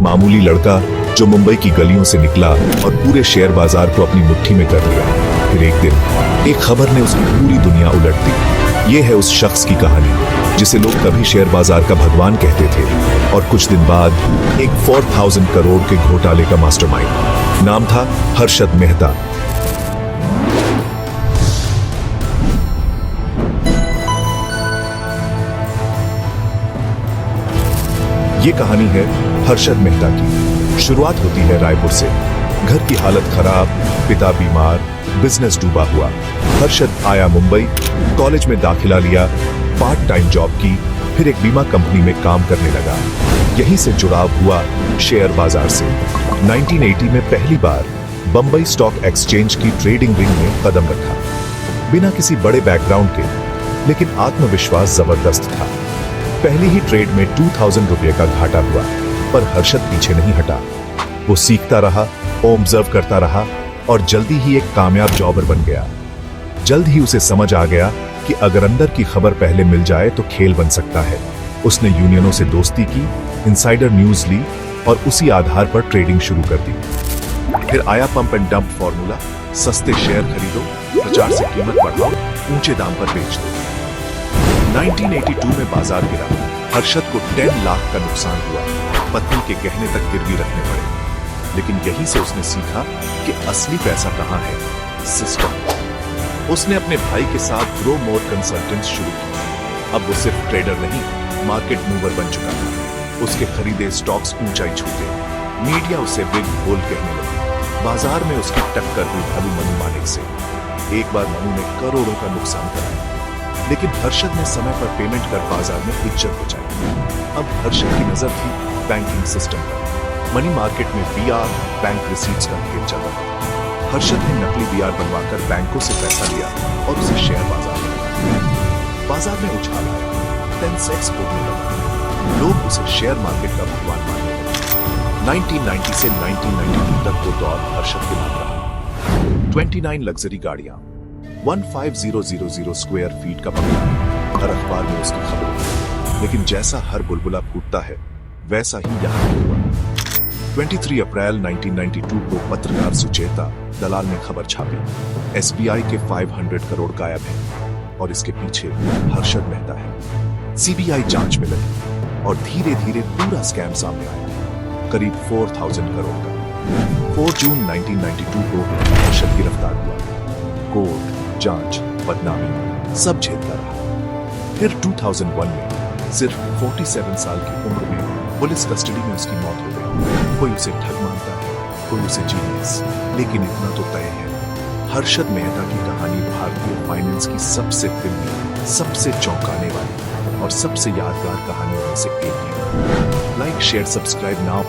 मामूली लड़का जो मुंबई की गलियों से निकला और पूरे शेयर बाजार को अपनी मुट्ठी में कर लिया। फिर एक दिन एक खबर ने उसकी पूरी दुनिया उलट दी। ये है उस शख्स की कहानी जिसे लोग कभी शेयर बाजार का भगवान कहते थे और कुछ दिन बाद एक 4000 करोड़ के घोटाले का मास्टरमाइंड। नाम था हर्षद मेहता। ये कहानी है हर्षद मेहता की। शुरुआत होती है रायपुर से। घर की हालत खराब, पिता बीमार, बिजनेस डूबा हुआ। हर्षद आया मुंबई, कॉलेज में दाखिला लिया, पार्ट टाइम जॉब की, फिर एक बीमा कंपनी में काम करने लगा। यहीं से जुड़ाव हुआ शेयर बाजार से। 1980 में पहली बार बंबई स्टॉक एक्सचेंज की ट्रेडिंग रिंग में कदम रखा। बिना किसी बड़े बैकग्राउंड के, लेकिन आत्मविश्वास जबरदस्त था। पहली ही ट्रेड में 2000 रुपए का घाटा हुआ, पर हर्षद पीछे नहीं हटा। वो सीखता रहा, ऑब्जर्व करता रहा और जल्दी ही एक कामयाब जॉबर बन गया। जल्द ही उसे समझ आ गया कि अगर अंदर की खबर पहले मिल जाए तो खेल बन सकता है। उसने यूनियनों से दोस्ती की, इनसाइडर न्यूज ली और उसी आधार पर ट्रेडिंग शुरू कर दी। फिर आया पंप एंड डंप फॉर्मूला। सस्ते शेयर खरीदो, प्रचार से कीमत बढ़ाओ, ऊंचे दाम पर बेच दो। 1982 में बाजार गिरा। हर्षद को 10 लाख का नुकसान हुआ। पत्नी के गहने तक गिरवी रखने पड़े। लेकिन यहीं से उसने सीखा कि असली पैसा कहां है, सिस्टम। उसने अपने भाई के साथ ग्रो मोर कंसल्टेंट्स शुरू की। अब वो सिर्फ ट्रेडर नहीं, मार्केट मूवर बन चुका था। उसके खरीदे स्टॉक्स ऊंचाई छूते। मीडिया उसे बिग बुल कहने लगी। बाजार में उसकी टक्कर हुई भालू मनु मालिक से। एक बार मनु ने करोड़ों का नुकसान कराया, लेकिन हर्षद ने समय पर पेमेंट कर बाजार में इज्जत बचाई। अब हर्षद की नजर थी बैंकिंग सिस्टम पर। मनी मार्केट में बीआर, बैंक रिसीट्स का खेल चला। हर्षद ने नकली बीआर बनवाकर बैंकों से पैसा लिया और उसे शेयर बाजार में लगाया। बाजार में उछाल आया, 10 से एक्सपोर्ट में लगा। लोग उसे शेयर मार्केट का भगवान मानने लगे। 1990 से 1992 तक वो दौर हर्षद के नाम रहा। 29 लग्जरी गाड़ियां, 15,000 स्क्वायर फीट का बंगला, हर अखबार में उसकी खबर। लेकिन जैसा हर बुलबुला फूटता है, वैसा ही यहाँ हुआ। 23 अप्रैल 1992 को पत्रकार सुचेता दलाल ने खबर छापी, एसबीआई के 500 करोड़ गायब हैं और इसके पीछे हर्षद मेहता है। सीबीआई जांच में लगी और धीरे धीरे पूरा स्कैम सामने आया, करीब 4000 करोड़ का। 4 जून 1992 को हर्षद गिरफ्तार हुआ। कोर्ट, जांच, बदनामी सब झेलता रहा। फिर 2001 में सिर्फ 47 साल की उम्र में पुलिस कस्टडी में उसकी मौत हो गई। कोई उसे ठग मानता है, कोई उसे जीनियस, लेकिन इतना तो तय है, हर्षद मेहता की कहानी भारतीय फाइनेंस की सबसे फिल्मी, सबसे चौंकाने वाली और सबसे यादगार कहानियों में से एक है। Like, share, subscribe now.